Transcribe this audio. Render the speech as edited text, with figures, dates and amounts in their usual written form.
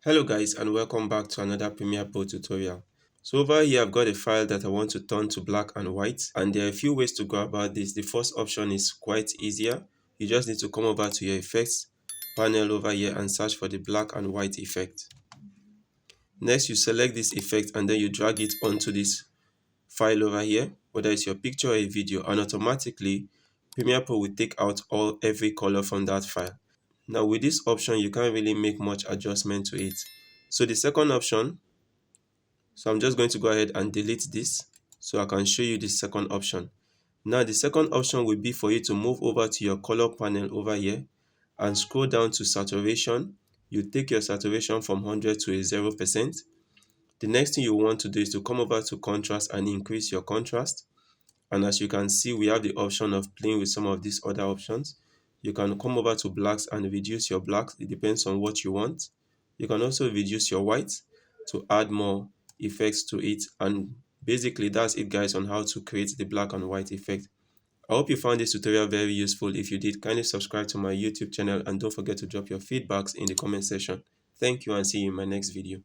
Hello guys, and welcome back to another Premiere Pro tutorial. So over here I've got a file that I want to turn to black and white, and there are a few ways to go about this. The first option is quite easier. You just need to come over to your effects panel over here and search for the black and white effect. Next, you select this effect and then you drag it onto this file over here, whether it's your picture or a video, and automatically Premiere Pro will take out every color from that file. Now with this option, you can't really make much adjustment to it. So the second option, so I'm just going to go ahead and delete this so I can show you the second option. Now the second option will be for you to move over to your color panel over here and scroll down to saturation. You take your saturation from 100 to a 0%. The next thing you want to do is to come over to contrast and increase your contrast. And as you can see, we have the option of playing with some of these other options. You can come over to blacks and reduce your blacks. It depends on what you want. You can also reduce your whites to add more effects to it. And basically that's it guys on how to create the black and white effect. I hope you found this tutorial very useful. If you did, kindly subscribe to my YouTube channel and don't forget to drop your feedbacks in the comment section. Thank you and see you in my next video.